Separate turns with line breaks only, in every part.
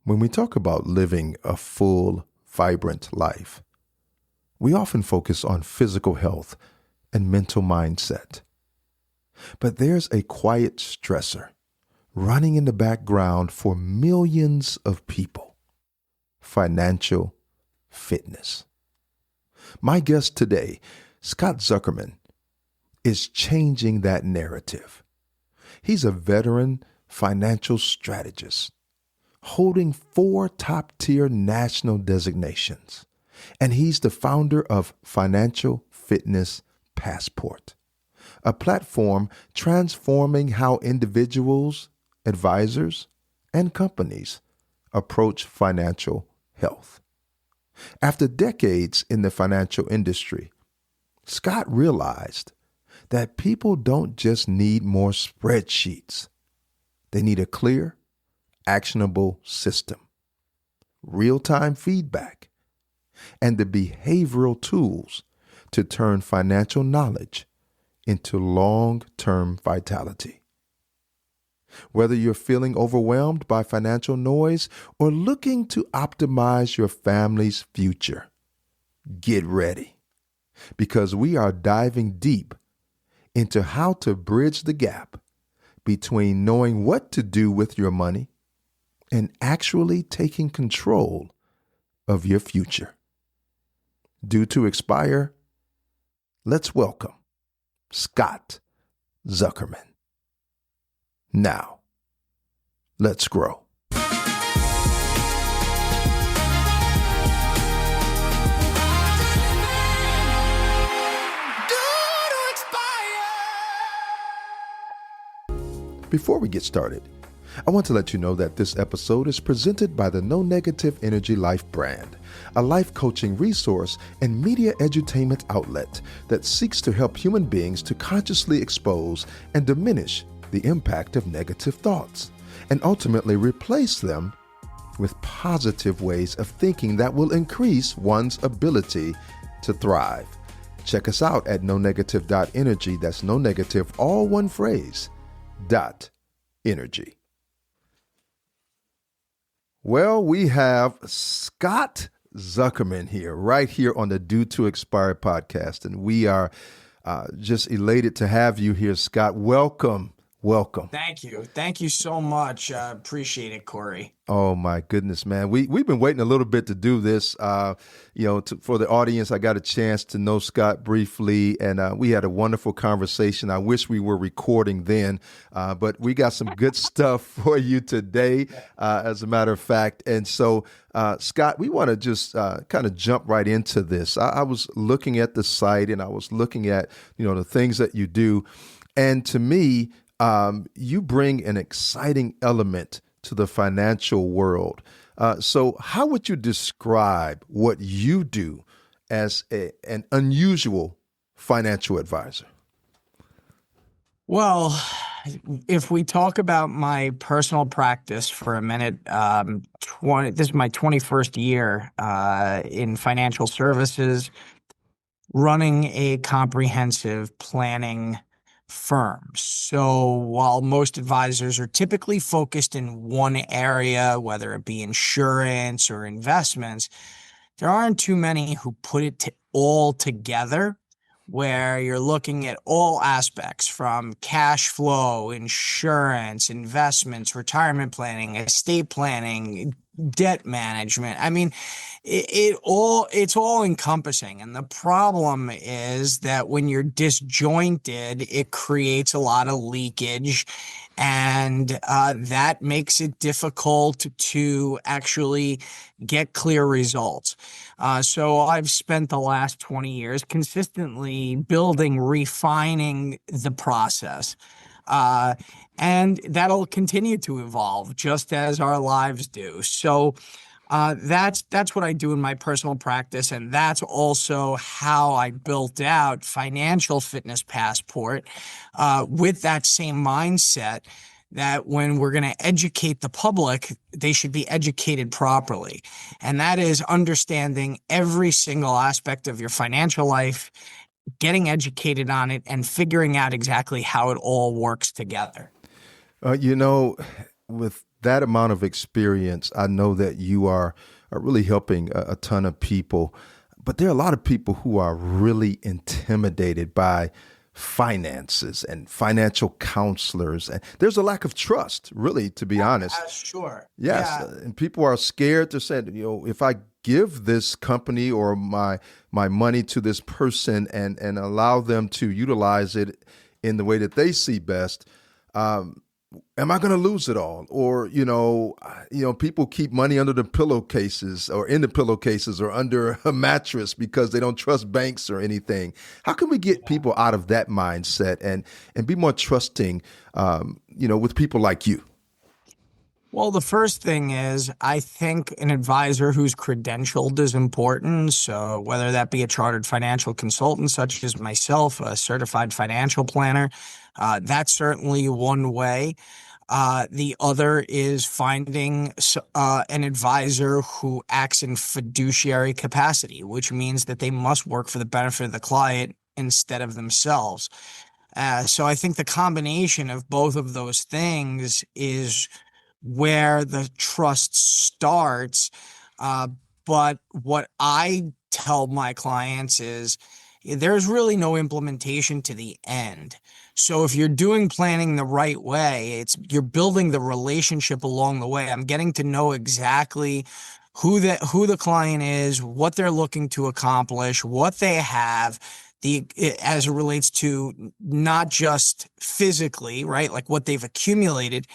When we talk about living a full, vibrant life, we often focus on physical health and mental mindset. But there's a quiet stressor running in the background for millions of people: financial fitness. My guest today, Scott Zuckerman, is changing that narrative. He's a veteran financial strategist holding 4 top-tier national designations, and he's the founder of Financial Fitness Passport, a platform transforming how individuals, advisors, and companies approach financial health. After decades in the financial industry, Scott realized that people don't just need more spreadsheets. They need a clear, actionable system, real-time feedback, and the behavioral tools to turn financial knowledge into long-term vitality. Whether you're feeling overwhelmed by financial noise or looking to optimize your family's future, get ready, because we are diving deep into how to bridge the gap between knowing what to do with your money and actually taking control of your future. Due to expire, let's welcome Scott Zuckerman. Now, let's grow. Before we get started, I want to let you know that this episode is presented by the No Negative Energy Life brand, a life coaching resource and media edutainment outlet that seeks to help human beings to consciously expose and diminish the impact of negative thoughts and ultimately replace them with positive ways of thinking that will increase one's ability to thrive. Check us out at nonegative.energy. That's no negative, all one phrase, .energy. Well, we have Scott Zuckerman here, right here on the Due to Expire podcast. And we are just elated to have you here, Scott. Welcome. Welcome.
Thank you. Thank you so much. Appreciate it, Corey.
Oh, my goodness, man. We've been waiting a little bit to do this. For the audience, I got a chance to know Scott briefly, and we had a wonderful conversation. I wish we were recording then, but we got some good stuff for you today, as a matter of fact. And so, Scott, we want to just kind of jump right into this. I was looking at the site, and I was looking at, the things that you do. And to me, you bring an exciting element to the financial world. So how would you describe what you do as an unusual financial advisor?
Well, if we talk about my personal practice for a minute, this is my 21st year in financial services, running a comprehensive planning firm. So while most advisors are typically focused in one area, whether it be insurance or investments, there aren't too many who put it all together, where you're looking at all aspects from cash flow, insurance, investments, retirement planning, estate planning, debt management. I mean, it's all encompassing. And the problem is that when you're disjointed, it creates a lot of leakage, and that makes it difficult to actually get clear results. So I've spent the last 20 years consistently building, refining the process. And that'll continue to evolve just as our lives do. So that's what I do in my personal practice. And that's also how I built out Financial Fitness Passport, with that same mindset that when we're going to educate the public, they should be educated properly. And that is understanding every single aspect of your financial life, getting educated on it, and figuring out exactly how it all works together.
With that amount of experience, I know that you are really helping a ton of people. But there are a lot of people who are really intimidated by finances and financial counselors. And there's a lack of trust, really, to be honest.
Sure.
Yes.
Yeah.
And people are scared to say, if I give this company or my money to this person and allow them to utilize it in the way that they see best, am I going to lose it all? Or, people keep money under the pillowcases or in the pillowcases or under a mattress because they don't trust banks or anything. How can we get people out of that mindset and be more trusting, with people like you?
Well, the first thing is, I think an advisor who's credentialed is important. So whether that be a chartered financial consultant, such as myself, a certified financial planner, that's certainly one way. The other is finding an advisor who acts in fiduciary capacity, which means that they must work for the benefit of the client instead of themselves. So I think the combination of both of those things is where the trust starts. But what I tell my clients is there's really no implementation to the end. So if you're doing planning the right way, you're building the relationship along the way. I'm getting to know exactly who the client is, what they're looking to accomplish, what they have, as it relates to not just physically, right? Like what they've accumulated,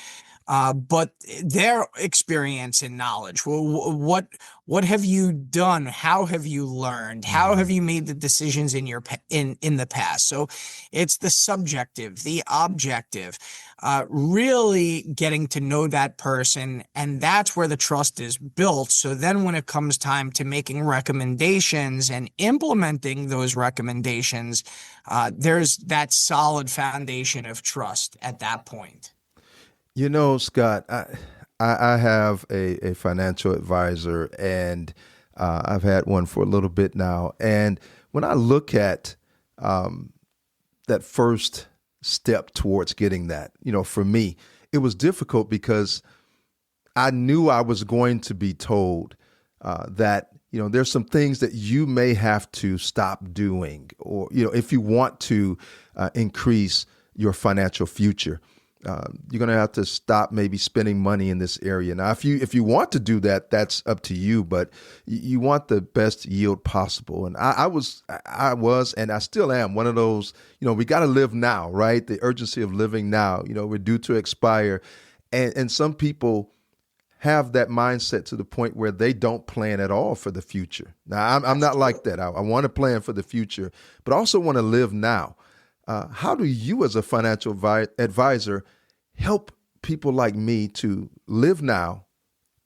but their experience and knowledge. Well, what have you done? How have you learned? How have you made the decisions in in the past? So it's the subjective, the objective, really getting to know that person, and that's where the trust is built. So then when it comes time to making recommendations and implementing those recommendations, there's that solid foundation of trust at that point.
Scott, I have a financial advisor, and I've had one for a little bit now. And when I look at that first step towards getting that, for me, it was difficult because I knew I was going to be told that, there's some things that you may have to stop doing, or, if you want to increase your financial future. You're going to have to stop maybe spending money in this area. Now, if you want to do that, that's up to you, but you want the best yield possible. And I was, and I still am one of those, we got to live now, right? The urgency of living now, we're due to expire. And some people have that mindset to the point where they don't plan at all for the future. Now, I'm not like that. I want to plan for the future, but I also want to live now. How do you, as a financial advisor, help people like me to live now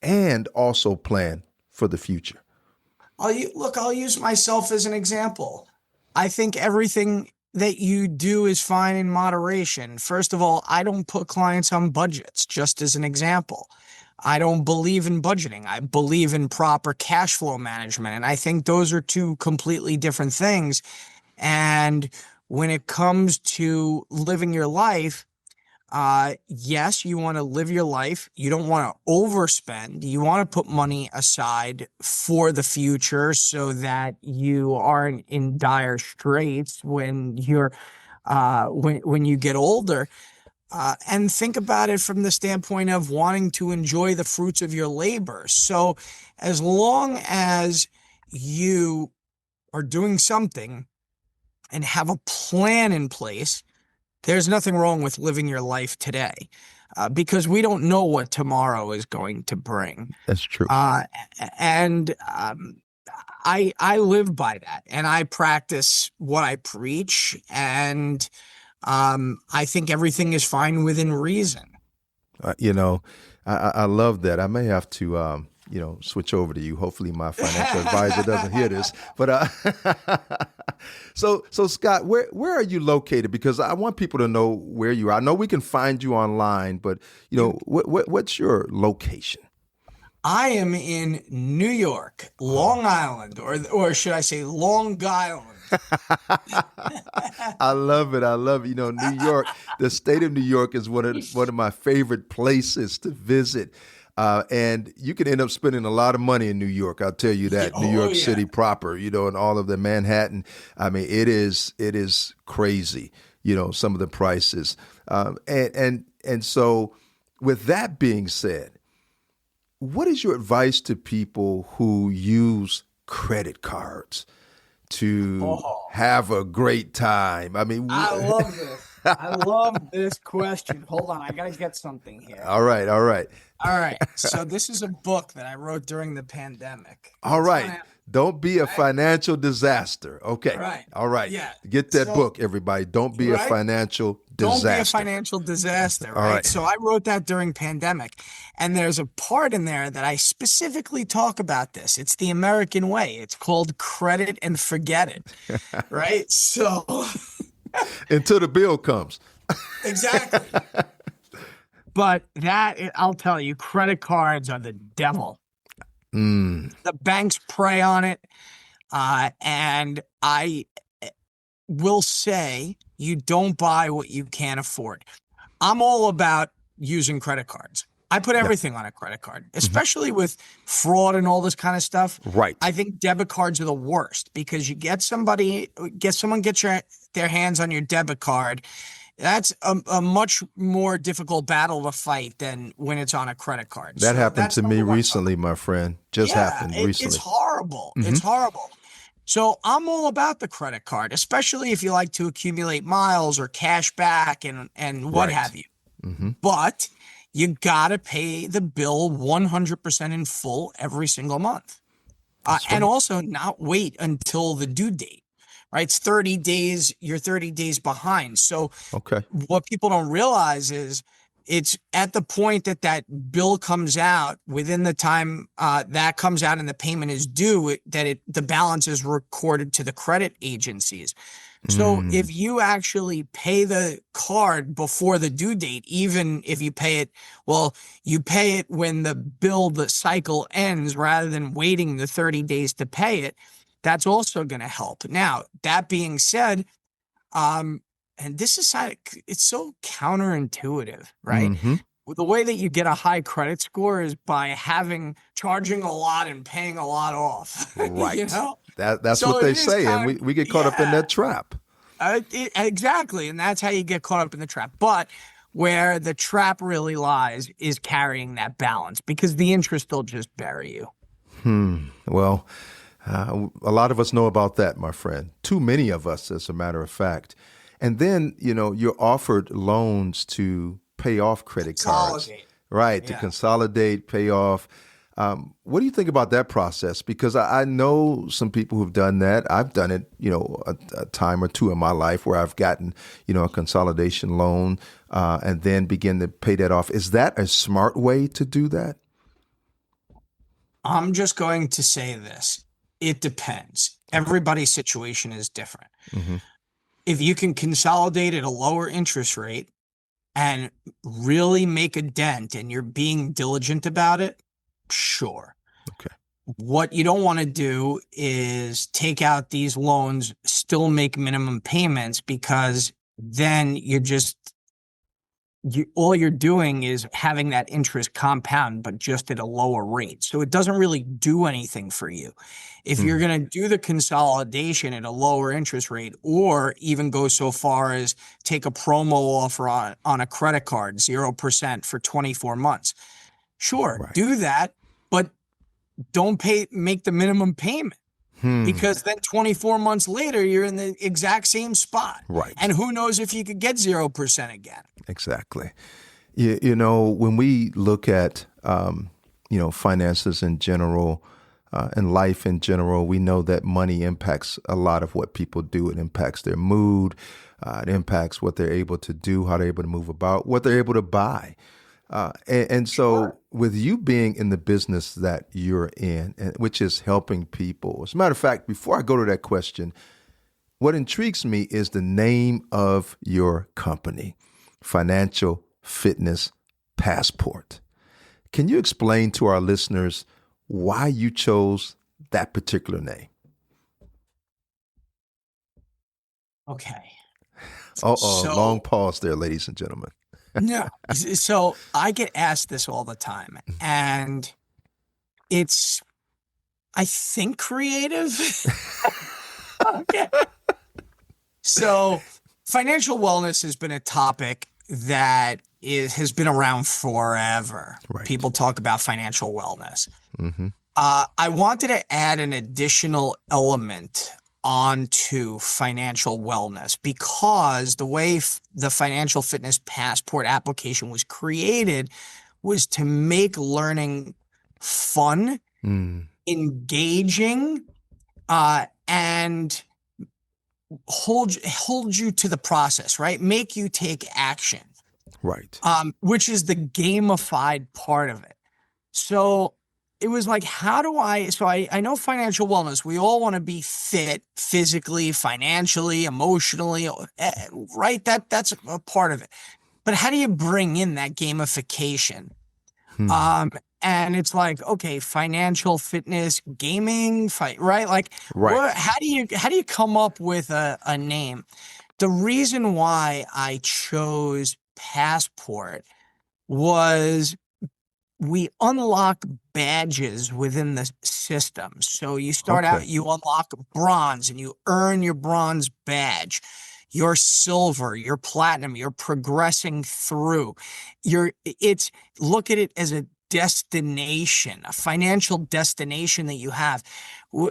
and also plan for the future?
I'll use myself as an example. I think everything that you do is fine in moderation. First of all, I don't put clients on budgets, just as an example. I don't believe in budgeting. I believe in proper cash flow management. And I think those are two completely different things. And when it comes to living your life, yes, you want to live your life. You don't want to overspend. You want to put money aside for the future so that you aren't in dire straits when when you get older. And think about it from the standpoint of wanting to enjoy the fruits of your labor. So as long as you are doing something and have a plan in place, there's nothing wrong with living your life today, because we don't know what tomorrow is going to bring.
That's true.
And I live by that, and I practice what I preach, and I think everything is fine within reason.
I love that. I may have to switch over to you. Hopefully my financial advisor doesn't hear this. But so Scott, where are you located? Because I want people to know where you are. I know we can find you online, but what's your location?
I am in New York, Long Island, or should I say Long Island.
I love it. I love it. You know, New York, the state of New York is one of my favorite places to visit. And you can end up spending a lot of money in New York. I'll tell you
Yeah,
that. New
oh
York
yeah.
City proper, you know, and all of the Manhattan. I mean, it is crazy, you know, some of the prices. And so with that being said, what is your advice to people who use credit cards to
Oh,
have a great time? I mean,
I love this. I love this question. Hold on, I gotta get something here.
all right, all right,
All right. So this is a book that I wrote during the pandemic.
all
It's
right.
gonna,
Don't be a
right?
financial disaster. Okay,
Right.
all right.
Yeah.
Get that
So,
book, everybody. Don't be a
right?
financial
Don't be a
disaster.
financial disaster,
All
right?
right.
So I wrote that during pandemic, and there's a part in there that I specifically talk about this. It's the American way. It's called credit and forget it, right? So
Until the bill comes.
exactly. But I'll tell you, credit cards are the devil.
Mm,
The banks prey on it. And I will say you don't buy what you can't afford. I'm all about using credit cards. I put
yeah.
everything on a credit card,
Mhm.
especially with fraud and all this kind of stuff. I
Right.
think debit cards are the worst because you someone gets their hands on your debit card. That's a much more difficult battle to fight than when it's on a credit card.
That
So
happened
that's
to me
number one.
recently, my friend. Just
Yeah,
happened
it's
recently.
horrible.
Hmm.
It's horrible. So I'm all about the credit card, especially if you like to accumulate miles or cash back and what
Right.
have you.
Hmm.
But you gotta pay the bill 100% in full every single month.
That's
And
right.
also not wait until the due date, right? It's 30 days, you're 30 days behind. So
Okay.
what people don't realize is it's at the point that that bill comes out within the time that comes out and the payment is due the balance is recorded to the credit agencies. So
Mm,
if you actually pay the card before the due date, even if you pay it, well, you pay it when the cycle ends rather than waiting the 30 days to pay it. That's also going to help. Now, that being said, um, and this is it's so counterintuitive, right?
hmm.
The way that you get a high credit score is by charging a lot and paying a lot off, you
Right.
know?
That's
So
what
it
they
is
say, and
kind of,
we get caught up in
yeah,
that trap.
exactly. And that's how you get caught up in the trap. But where the trap really lies is carrying that balance because the interest will just bury you.
Well, a lot of us know about that, my friend. Too many of us, as a matter of fact. And then, you know, you're offered loans to pay off credit cards,
Consolidate.
right? To
Yeah.
consolidate, pay off. What do you think about that process? Because I know some people who've done that. I've done it, you know, a time or two in my life where I've gotten, you know, a consolidation loan and then begin to pay that off. Is that a smart way to do that?
I'm just going to say this. It depends.
Okay.
Everybody's situation is different.
Hmm.
If you can consolidate at a lower interest rate and really make a dent and you're being diligent about it, sure.
Okay.
What you don't want to do is take out these loans, still make minimum payments because then all you're doing is having that interest compound, but just at a lower rate. So it doesn't really do anything for you. If you're
Mm,
going to do the consolidation at a lower interest rate, or even go so far as take a promo offer on a credit card, 0% for 24 months, sure,
right.
do that, but don't make the minimum payment
Hmm.
because then 24 months later, you're in the exact same spot.
Right.
And who knows if you could get 0% again.
Exactly. You know, when we look at, you know, finances in general and life in general, we know that money impacts a lot of what people do. It impacts their mood. It impacts what they're able to do, how they're able to move about, what they're able to buy. And so, with you being in the business that you're in, which is helping people, as a matter of fact, before I go to that question, what intrigues me is the name of your company, Financial Fitness Passport. Can you explain to our listeners why you chose that particular name?
Okay.
Uh-oh, long
So
pause there, ladies and gentlemen.
no, so I get asked this all the time, and it's, I think, creative. Okay. So financial wellness has been a topic that has been around forever.
Right.
People talk about financial wellness.
Mm-hmm.
I wanted to add an additional element onto financial wellness because the way the financial fitness passport application was created was to make learning fun,
Mm,
engaging, and hold you to the process, right? Make you take action,
right.
which is the gamified part of it. So it was like, how do I? So I know financial wellness. We all want to be fit physically, financially, emotionally, right? That's a part of it. But how do you bring in that gamification?
Hmm.
Um, and it's like, okay, financial fitness, gaming, fight, right? Like, what?
Right.
How do you come up with a name? The reason why I chose Passport was we unlock badges within the system. So you start out,
Okay.
you unlock bronze and you earn your bronze badge. You're silver, you're platinum, you're progressing through. It's, look at it as a destination, a financial destination that you have.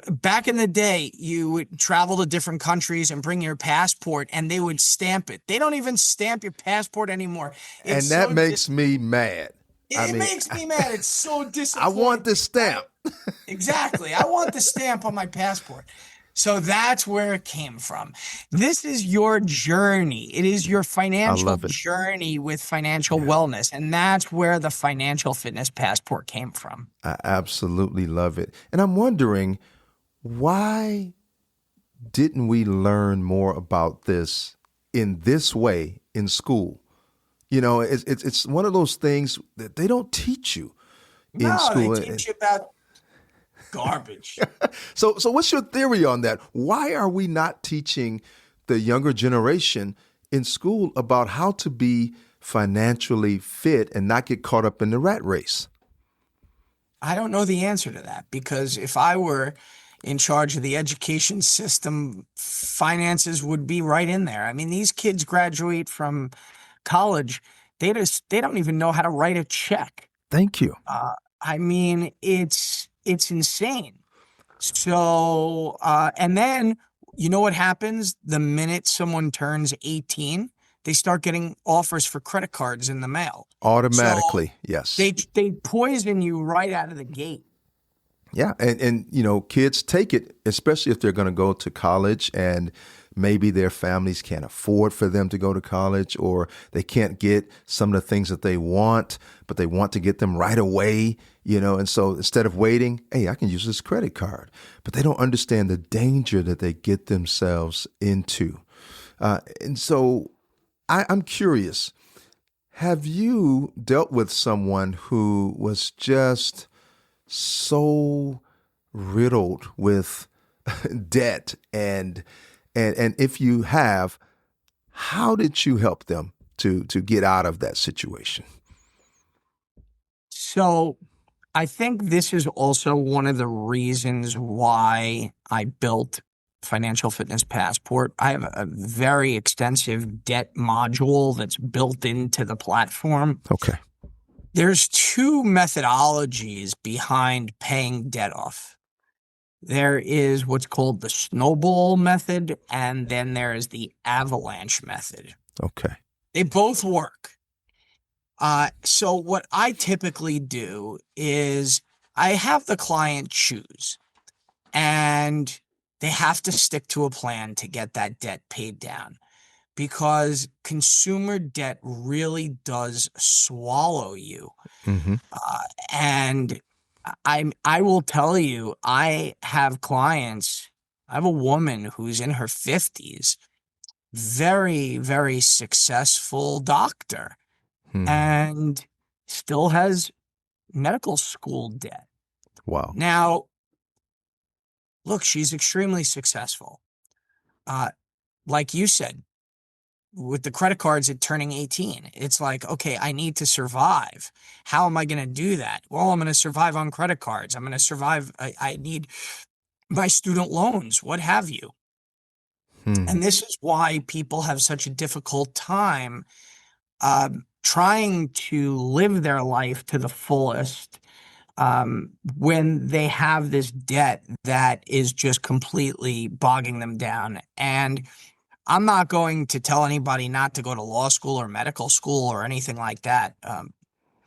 Back in the day, you would travel to different countries and bring your passport and they would stamp it. They don't even stamp your passport anymore. It's
And that
so
makes me mad. I
it
mean,
makes me mad. It's so
I want
disappointing,
this stamp.
right? Exactly. I want the stamp on my passport. So that's where it came from. This is your journey. It is your
I
financial
love it.
journey with financial
Yeah.
wellness. And that's where the financial fitness passport came from.
I absolutely love it. And I'm wondering, why didn't we learn more about this in this way in school? You know, it's one of those things that they don't teach you in
No, they
school.
teach you about garbage.
So what's your theory on that? Why are we not teaching the younger generation in school about how to be financially fit and not get caught up in the rat race?
I don't know the answer to that because if I were in charge of the education system, finances would be right in there. I mean, these kids graduate from college, they don't even know how to write a check.
Thank you.
I mean, it's insane. So, and then you know what happens the minute someone turns 18? They start getting offers for credit cards in the mail. So
Automatically, yes.
they poison you right out of the gate.
Yeah, and you know, kids take it, especially if they're going to go to college and maybe their families can't afford for them to go to college or they can't get some of the things that they want, but they want to get them right away, you know, and so instead of waiting, hey, I can use this credit card. But they don't understand the danger that they get themselves into. And so I'm curious, have you dealt with someone who was just so riddled with debt and if you have, how did you help them to get out of that situation?
So I think this is also one of the reasons why I built Financial Fitness Passport. I have a very extensive debt module that's built into the platform.
Okay.
There's two methodologies behind paying debt off. There is what's called the snowball method, and then there is the avalanche method.
Okay.
They both work. So what I typically do is I have the client choose, and they have to stick to a plan to get that debt paid down because consumer debt really does swallow you.
Mm-hmm.
Uh, and I will tell you, I have clients. I have a woman who's in her 50s, very, very successful doctor,
Hmm.
and still has medical school debt.
Wow.
Now, look, she's extremely successful. Uh, like you said, with the credit cards at turning 18, it's like, okay, I need to survive. How am I going to do that? Well, I'm going to survive on credit cards. I'm going to survive. I need my student loans, what have you.
Hmm.
And this is why people have such a difficult time trying to live their life to the fullest when they have this debt that is just completely bogging them down. And I'm not going to tell anybody not to go to law school or medical school or anything like that.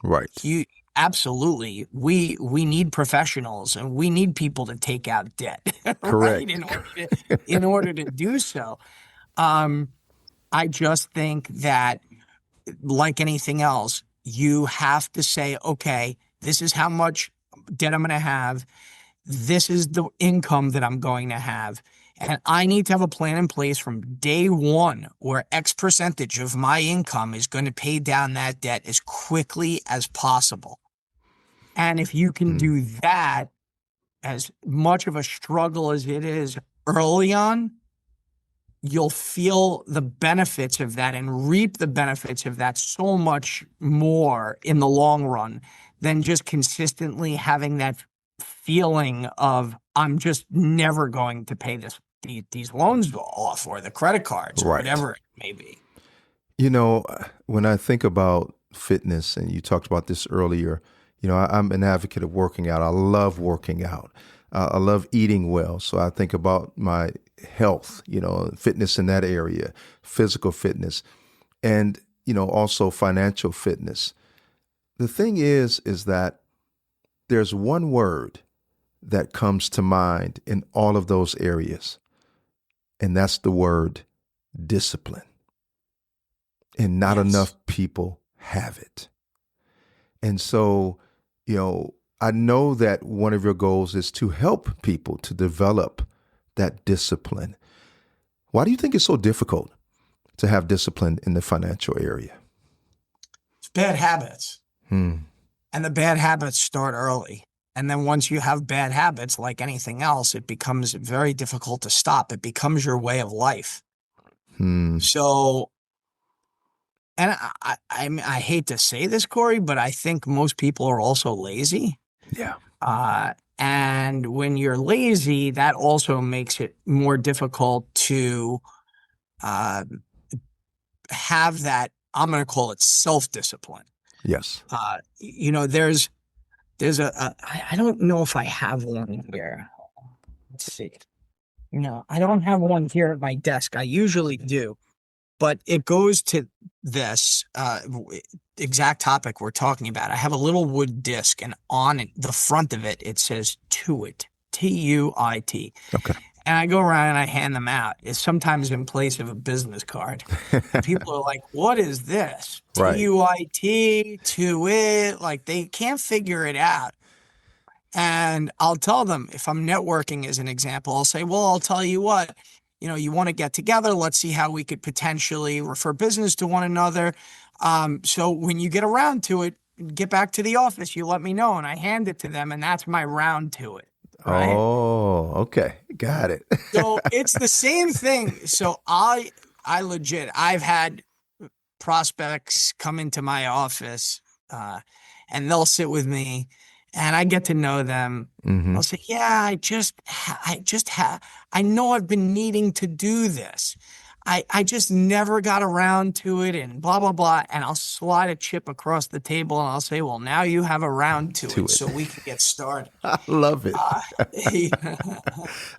Right.
You absolutely, we need professionals and we need people to take out debt, right?
Correct.
In order to do so. Um, I just think that, like anything else, you have to say, okay, this is how much debt I'm going to have. This is the income that I'm going to have. And I need to have a plan in place from day one where X percentage of my income is going to pay down that debt as quickly as possible. And if you can
Hmm.
do that, as much of a struggle as it is early on, you'll feel the benefits of that and reap the benefits of that so much more in the long run than just consistently having that feeling of I'm just never going to pay these loans off or the credit cards or
Right.
whatever it may be.
You know, when I think about fitness, and you talked about this earlier, I'm an advocate of working out. I love working out. I love eating well. So I think about my health, fitness in that area, physical fitness, and, also financial fitness. The thing is that there's one word that comes to mind in all of those areas, and that's the word discipline. And not
Yes.
enough people have it. And so, I know that one of your goals is to help people to develop that discipline. Why do you think it's so difficult to have discipline in the financial area?
It's bad habits.
Hmm.
And the bad habits start early. And then once you have bad habits, like anything else, it becomes very difficult to stop. It becomes your way of life.
Hmm.
So, and I hate to say this, Corey, but I think most people are also lazy.
Yeah.
And when you're lazy, that also makes it more difficult to uh, have that, I'm going to call it self-discipline.
Yes.
I don't know if I have one here. Let's see. No, I don't have one here at my desk. I usually do, but it goes to this exact topic we're talking about. I have a little wood disc, and on it, the front of it, it says "Tuit," Tuit.
Okay.
And I go around and I hand them out. It's sometimes in place of a business card. And people are like, what is this?
Right.
Tuit, Tuit. Like they can't figure it out. And I'll tell them, if I'm networking as an example, I'll say, well, I'll tell you what, you want to get together. Let's see how we could potentially refer business to one another. So when you get around to it, get back to the office, you let me know. And I hand it to them, and that's my round to it. Right.
Oh, okay. Got it.
So it's the same thing. So I've had prospects come into my office, and they'll sit with me and I get to know them.
Hmm.
I'll say, yeah, I know I've been needing to do this. I just never got around to it and blah, blah, blah. And I'll slide a chip across the table and I'll say, well, now you have a round to
To
it
it.
so we can get started.
I love it.
Uh,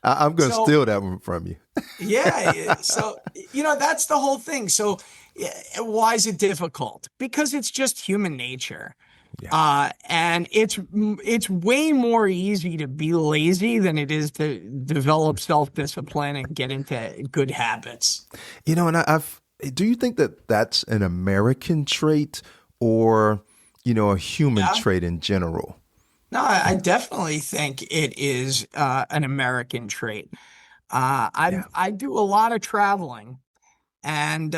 I'm going to
so
steal that one from you.
yeah. So, that's the whole thing. So, why is it difficult? Because it's just human nature.
Yeah.
And it's way more easy to be lazy than it is to develop self-discipline and get into good habits.
And do you think that that's an American trait or, a human
Yeah.
trait in general?
No, I definitely think it is an American trait.
Yeah.
I do a lot of traveling, and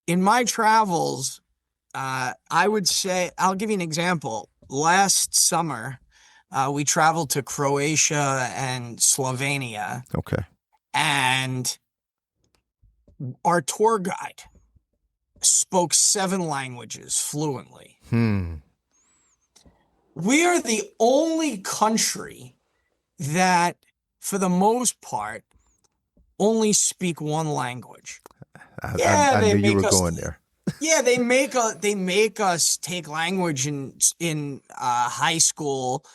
in my travels, I would say, I'll give you an example. Last summer, we traveled to Croatia and Slovenia,
Okay.
and Our tour guide spoke 7 languages fluently. We are the only country that, for the most part, only speak 1 language.
I knew you were going there.
Yeah, they make us take language in high school,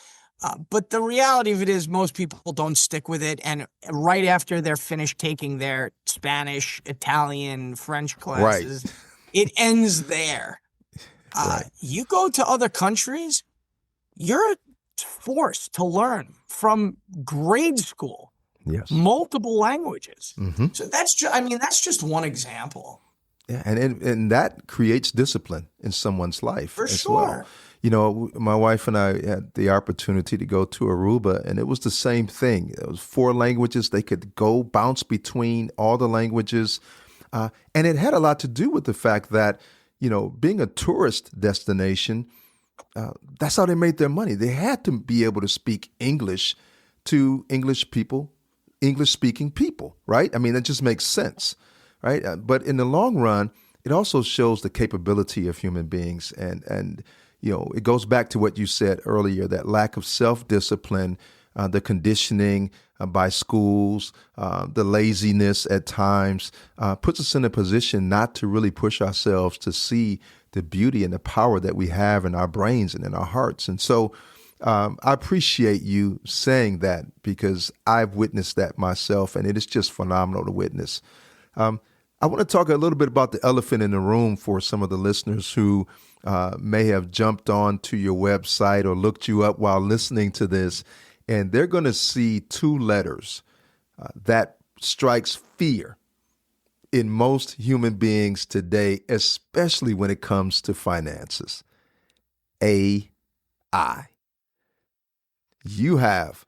but the reality of it is most people don't stick with it, and right after they're finished taking their Spanish, Italian, French
Right.
classes, it ends there.
Right.
You go to other countries, you're forced to learn from grade school.
Yes.
Multiple languages. So that's just one example.
Yeah, and that creates discipline in someone's life
For
as
sure.
well. You know, my wife and I had the opportunity to go to Aruba, and it was the same thing. It was 4 languages. They could go bounce between all the languages. And it had a lot to do with the fact that, you know, being a tourist destination, that's how they made their money. They had to be able to speak English to English people, English-speaking people, right? I mean, that just makes sense, right? But in the long run, it also shows the capability of human beings. And you know, it goes back to what you said earlier, that lack of self-discipline, the conditioning by schools, the laziness at times, puts us in a position not to really push ourselves to see the beauty and the power that we have in our brains and in our hearts. And so I appreciate you saying that, because I've witnessed that myself, and it is just phenomenal to witness. I want to talk a little bit about the elephant in the room for some of the listeners who may have jumped on to your website or looked you up while listening to this, and they're going to see 2 letters that strikes fear in most human beings today, especially when it comes to finances. AI. You have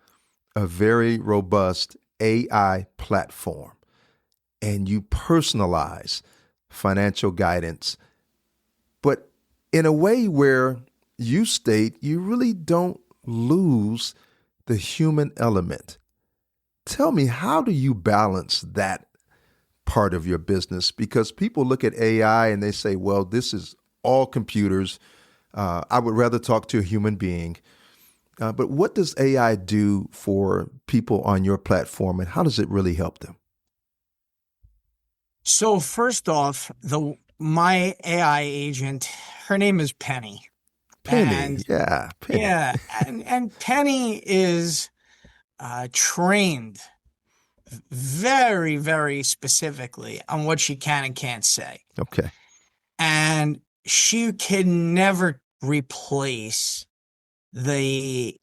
a very robust AI platform, and you personalize financial guidance, but in a way where you state you really don't lose the human element. Tell me, how do you balance that part of your business? Because people look at AI and they say, well, this is all computers. I would rather talk to a human being. But what does AI do for people on your platform, and how does it really help them?
So first off, my AI agent, her name is Penny.
Penny.
And Penny is trained very, very specifically on what she can and can't say.
Okay.
And she can never replace the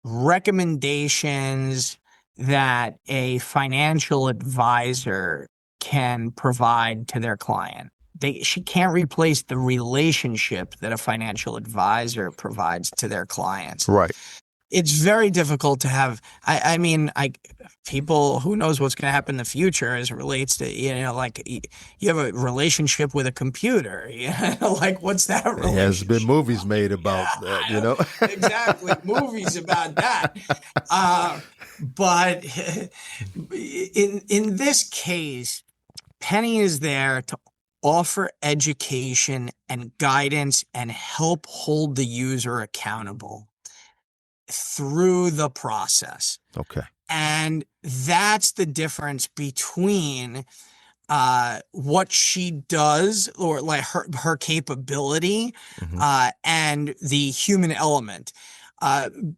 recommendations that a financial advisor can provide to their client. She can't replace the relationship that a financial advisor provides to their clients.
Right.
It's very difficult to have. I mean, people, who knows what's going to happen in the future as it relates to, you know, like you have a relationship with a computer, you know, like what's that relationship?
There's been movies made about that, you know?
Exactly. Movies about that. But in this case, Penny is there to offer education and guidance and help hold the user accountable through the process.
Okay.
And that's the difference between what she does, or like her capability, and the human element.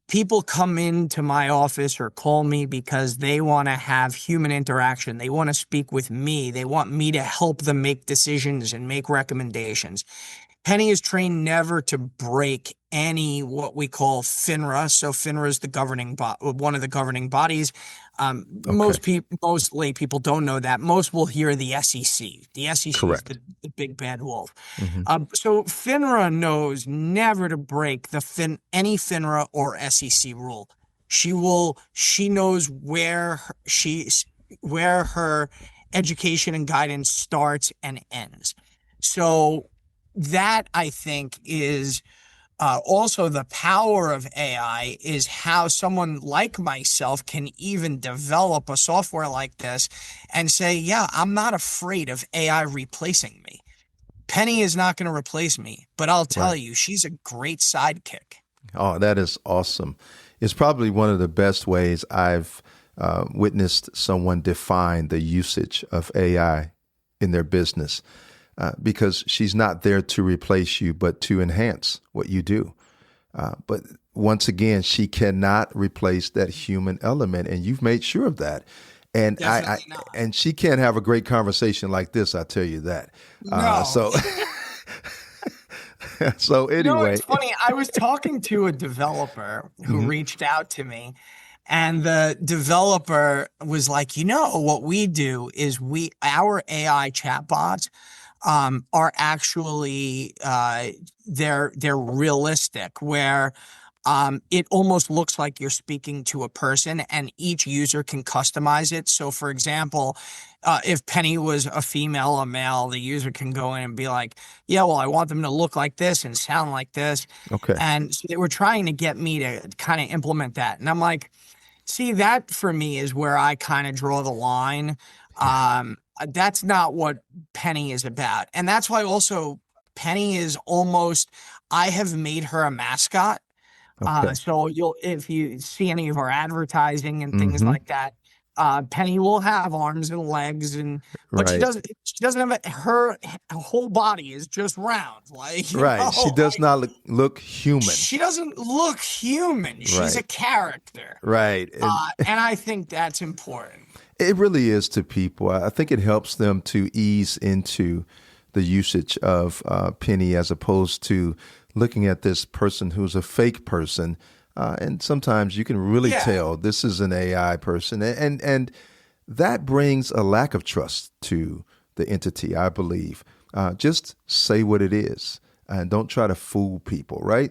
People come into my office or call me because they want to have human interaction. They want to speak with me. They want me to help them make decisions and make recommendations. Penny is trained never to break any what we call FINRA. So FINRA is the one of the governing bodies. Most lay people don't know that. Most will hear the SEC. The SEC
Correct.
is the big bad wolf. So FINRA knows never to break any FINRA or SEC rule. She knows where her education and guidance starts and ends. So that, I think, is Also, the power of AI is how someone like myself can even develop a software like this and say, yeah, I'm not afraid of AI replacing me. Penny is not going to replace me, but I'll tell
Right.
you, she's a great sidekick.
Oh, that is awesome. It's probably one of the best ways I've witnessed someone define the usage of AI in their business because she's not there to replace you, but to enhance what you do. But once again, she cannot replace that human element, and you've made sure of that. And
Definitely not.
and she can't have a great conversation like this. I tell you that.
No.
So so
It's
anyway.
funny. I was talking to a developer who
Mhm.
reached out to me, and the developer was like, what we do is our AI chatbots are actually they're realistic, where it almost looks like you're speaking to a person, and each user can customize it. So, for example, if Penny was a female or male, the user can go in and be like, yeah, well, I want them to look like this and sound like this.
Okay.
And so they were trying to get me to kind of implement that. And I'm like, see, that for me is where I kind of draw the line.
Yeah.
That's not what Penny is about. And that's why also Penny is almost, I have made her a mascot.
Okay.
So if you see any of our advertising and things
Mm-hmm.
like that, Penny will have arms and legs, but
Right.
she doesn't have her whole body is just round, like,
Right. She does not look human.
she doesn't look human. She's a
Right.
character.
Right. And
And I think that's important.
it really is to people. I think it helps them to ease into the usage of Penny as opposed to looking at this person who's a fake person. And sometimes you can really
Yeah.
tell this is an AI person. And that brings a lack of trust to the entity, I believe. Just say what it is and don't try to fool people, right?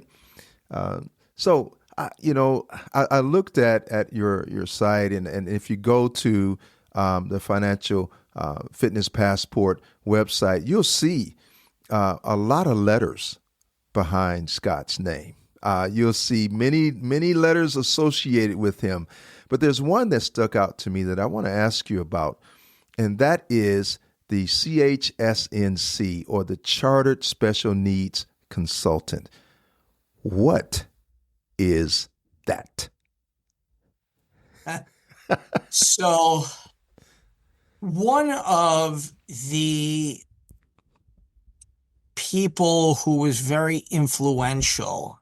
So, I looked at your site, and if you go to the Financial Fitness Passport website, you'll see a lot of letters behind Scott's name. You'll see many letters associated with him, but there's one that stuck out to me that I want to ask you about, and that is the CHSNC, or the Chartered Special Needs Consultant. What is that?
So one of the people who was very influential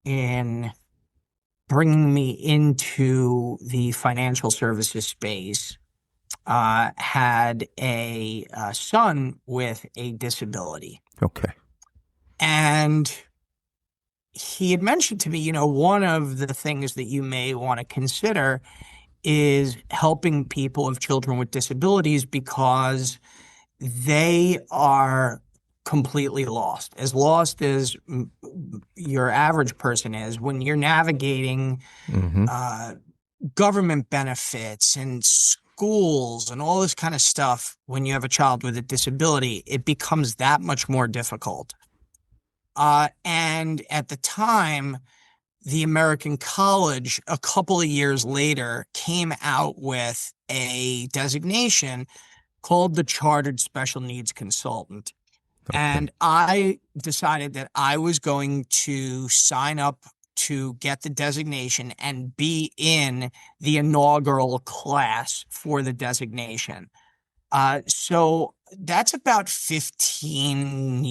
in bringing me into the financial services space had a son with a disability.
Okay.
And he had mentioned to me, one of the things that you may want to consider is helping people of children with disabilities, because they are completely lost as your average person is when you're navigating
Mm-hmm.
uh, government benefits and schools and all this kind of stuff. When you have a child with a disability, it becomes that much more difficult. And at the time, the American College, a couple of years later, came out with a designation called the Chartered Special Needs Consultant.
Okay.
And I decided that I was going to sign up to get the designation and be in the inaugural class for the designation. So that's about 15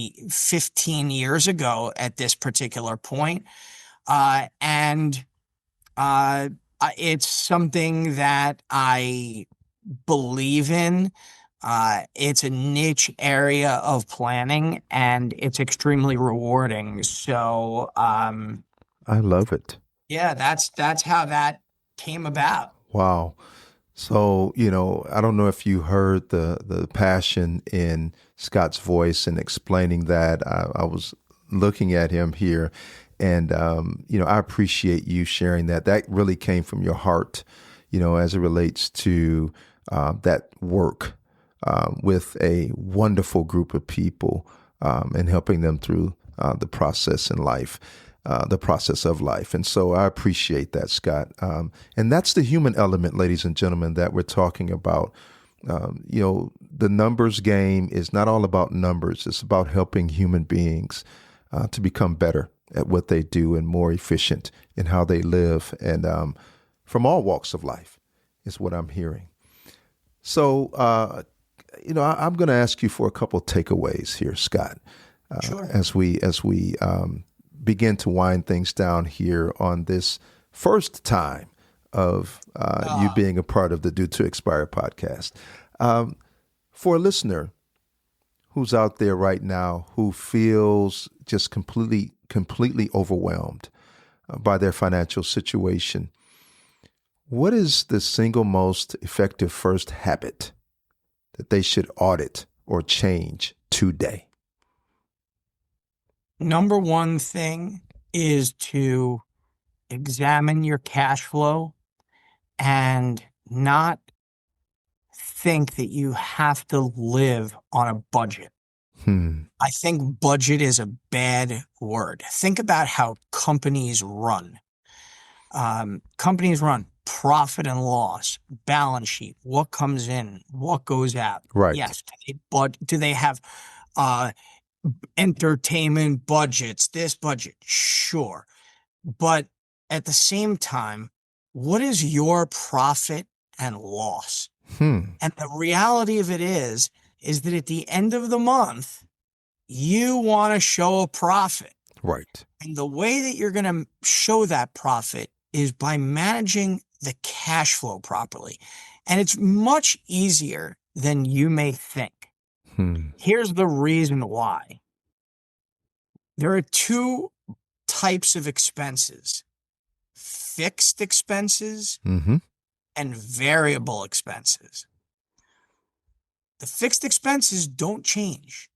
years ago at this particular point. And it's something that I believe in. It's a niche area of planning, and it's extremely rewarding. So,
I love it.
yeah, that's how that came about.
Wow. So, I don't know if you heard the passion in Scott's voice in explaining that. I was looking at him here, and, I appreciate you sharing that. That really came from your heart, as it relates to that work with a wonderful group of people and helping them through the process in life. the process of life. And so I appreciate that, Scott. And that's the human element, ladies and gentlemen, that we're talking about. The numbers game is not all about numbers. It's about helping human beings to become better at what they do and more efficient in how they live. And from all walks of life is what I'm hearing. So, I'm going to ask you for a couple of takeaways here, Scott,
Sure.
as we begin to wind things down here on this first time of you being a part of the Due to Expire podcast. For a listener who's out there right now who feels just completely overwhelmed by their financial situation, what is the single most effective first habit that they should audit or change today?
Number one thing is to examine your cash flow and not think that you have to live on a budget. I think budget is a bad word. Think about how companies run. Companies run profit and loss, balance sheet, what comes in, what goes out.
Right.
Yes. But do they have entertainment budgets, this budget? Sure. But at the same time, what is your profit and loss? And the reality of it is that at the end of the month, you want to show a profit.
Right.
And the way that you're going to show that profit is by managing the cash flow properly. And it's much easier than you may think. Here's the reason why. There are two types of expenses: fixed expenses and variable expenses. The fixed expenses don't change.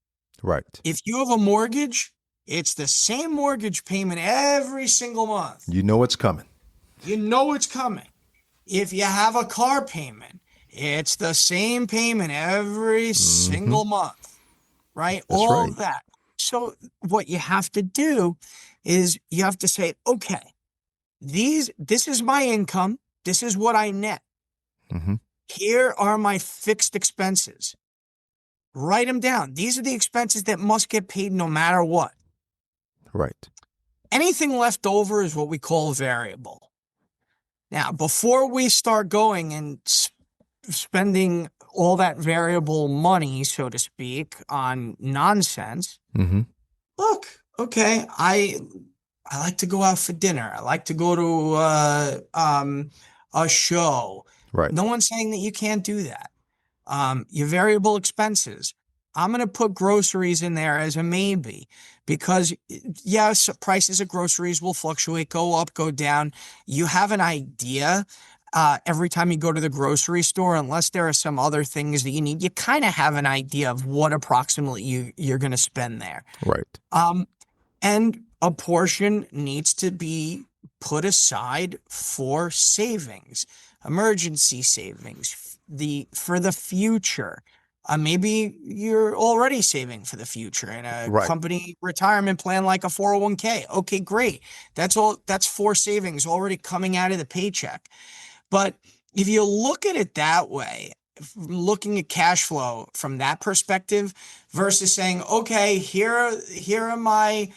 Right.
If you have a mortgage, it's the same mortgage payment every single month.
You know it's coming.
You know it's coming. If you have a car payment, it's the same payment every single month, right?
That's
All
right.
of that. So what you have to do is you have to say, okay, this is my income. This is what I net. Here are my fixed expenses. Write them down. These are the expenses that must get paid no matter what.
Right.
Anything left over is what we call variable. Now, before we start going and spending all that variable money, so to speak, on nonsense, look, okay, I like to go out for dinner. I like to go to a show.
Right.
No one's saying that you can't do that. Your variable expenses, I'm going to put groceries in there as a maybe, because yes, prices of groceries will fluctuate, go up, go down. You have an idea every time you go to the grocery store, unless there are some other things that you need, you kind of have an idea of what approximately you're going to spend there.
Right.
And a portion needs to be put aside for savings, emergency savings, for the future. Maybe you're already saving for the future in a company retirement plan like a 401k. Okay, great. That's for savings already coming out of the paycheck. But if you look at it that way, looking at cash flow from that perspective versus saying, okay, here are my,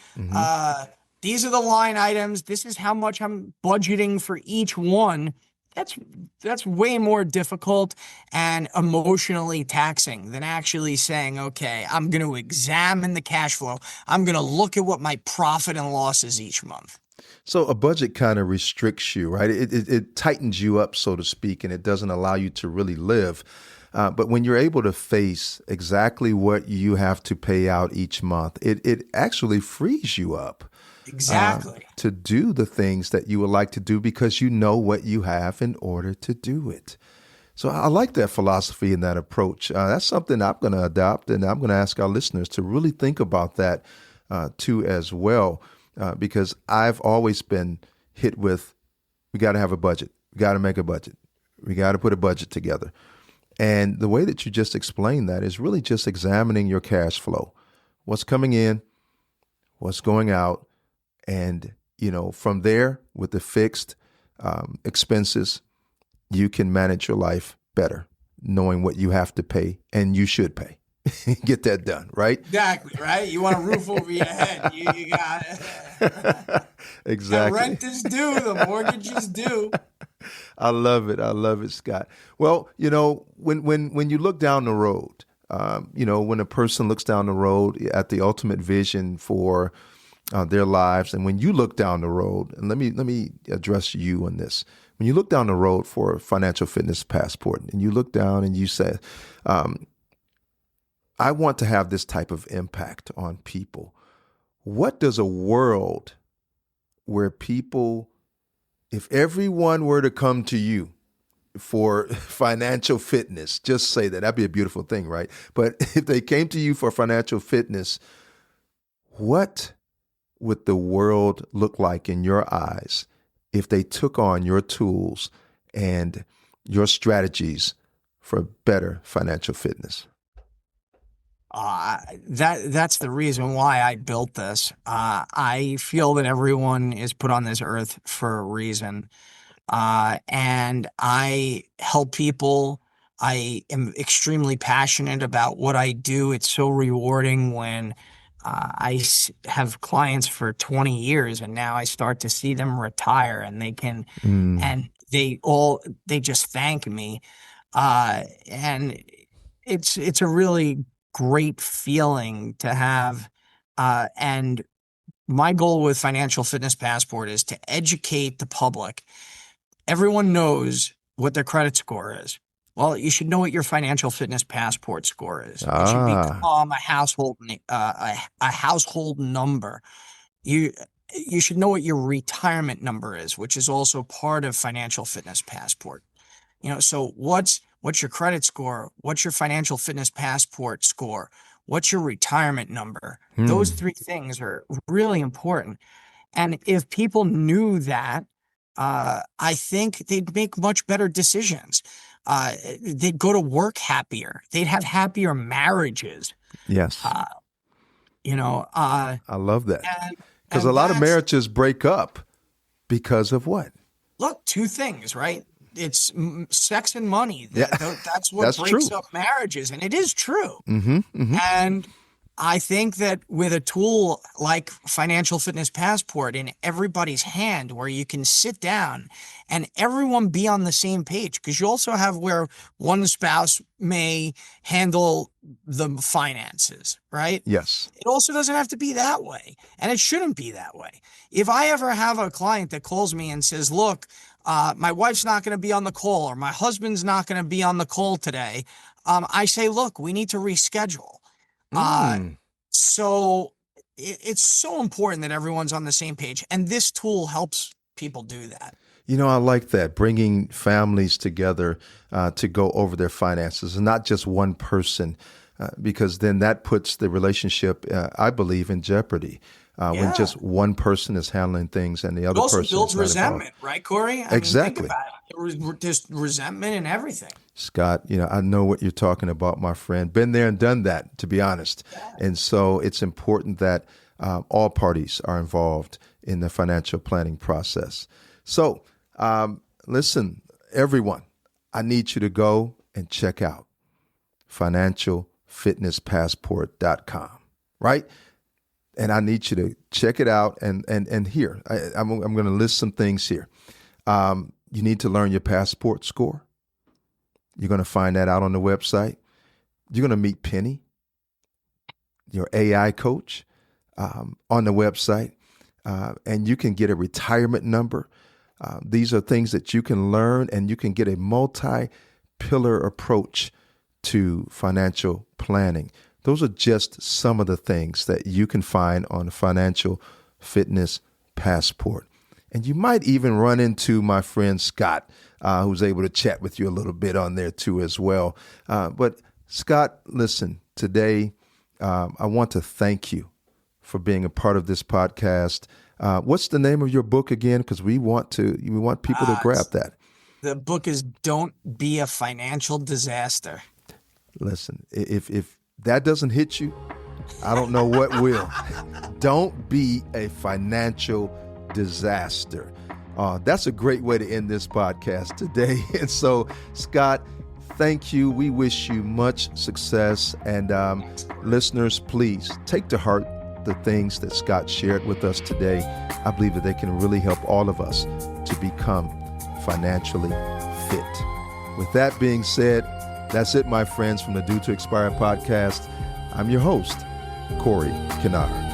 these are the line items. This is how much I'm budgeting for each one. That's way more difficult and emotionally taxing than actually saying, okay, I'm going to examine the cash flow. I'm going to look at what my profit and loss is each month.
So a budget kind of restricts you, right? It tightens you up, so to speak, and it doesn't allow you to really live. But when you're able to face exactly what you have to pay out each month, it actually frees you up.
Exactly.
To do the things that you would like to do because you know what you have in order to do it. So I like that philosophy and that approach. That's something I'm going to adopt, and I'm going to ask our listeners to really think about that too as well, because I've always been hit with, we got to have a budget. We got to make a budget. We got to put a budget together. And the way that you just explained that is really just examining your cash flow, what's coming in, what's going out, and from there with the fixed expenses, you can manage your life better, knowing what you have to pay and you should pay. Get that done, right?
Exactly, right? You want a roof over your head. You got
Exactly.
The rent is due, the mortgage is due.
I love it. I love it, Scott. Well, when you look down the road, when a person looks down the road at the ultimate vision for their lives, and when you look down the road, and let me address you on this. When you look down the road for a financial fitness passport, and you look down and you say, I want to have this type of impact on people. What does a world where people, if everyone were to come to you for financial fitness, just say that'd be a beautiful thing, right? But if they came to you for financial fitness, what would the world look like in your eyes if they took on your tools and your strategies for better financial fitness?
That's the reason why I built this. I feel that everyone is put on this earth for a reason. And I help people. I am extremely passionate about what I do. It's so rewarding when have clients for 20 years and now I start to see them retire and and they just thank me. And it's a really great feeling to have. And my goal with Financial Fitness Passport is to educate the public. Everyone knows what their credit score is. Well, you should know what your financial fitness passport score is. It should become a household number. You should know what your retirement number is, which is also part of financial fitness passport. So what's your credit score? What's your financial fitness passport score? What's your retirement number? Those three things are really important. And if people knew that, I think they'd make much better decisions. They'd go to work happier. They'd have happier marriages.
Yes.
I
love that. Because a lot of marriages break up because of what?
Look, two things, right? It's sex and money. That's what
That's
breaks
true.
up marriages. And it is true.
Mm-hmm, mm-hmm.
And I think that with a tool like Financial Fitness Passport in everybody's hand, where you can sit down and everyone be on the same page, because you also have where one spouse may handle the finances, right?
Yes.
It also doesn't have to be that way, and it shouldn't be that way. If I ever have a client that calls me and says, look, my wife's not going to be on the call, or my husband's not going to be on the call today, I say, look, we need to reschedule. So it's so important that everyone's on the same page, and this tool helps people do that.
I like that, bringing families together to go over their finances, and not just one person, because then that puts the relationship, I believe, in jeopardy. When just one person is handling things and the other person is not
builds resentment,
involved.
right, Corey?
Exactly.
Think about it. There's resentment in everything.
Scott, I know what you're talking about, my friend. Been there and done that, to be honest. Yeah. And so it's important that all parties are involved in the financial planning process. So listen, everyone, I need you to go and check out financialfitnesspassport.com, right? And I need you to check it out. And here, I'm going to list some things here. You need to learn your passport score. You're going to find that out on the website. You're going to meet Penny, your AI coach, on the website. And you can get a retirement number. These are things that you can learn, and you can get a multi-pillar approach to financial planning. Those are just some of the things that you can find on Financial Fitness Passport. And you might even run into my friend Scott, who's able to chat with you a little bit on there too as well. But Scott, listen, today I want to thank you for being a part of this podcast. What's the name of your book again? Because we want people to grab that.
The book is Don't Be a Financial Disaster.
Listen, if that doesn't hit you, I don't know what will. Don't be a financial disaster. That's a great way to end this podcast today. And so, Scott, thank you. We wish you much success. And listeners, please take to heart the things that Scott shared with us today. I believe that they can really help all of us to become financially fit. With that being said, that's it, my friends, from the Due to Expire podcast. I'm your host, Corey Kennard.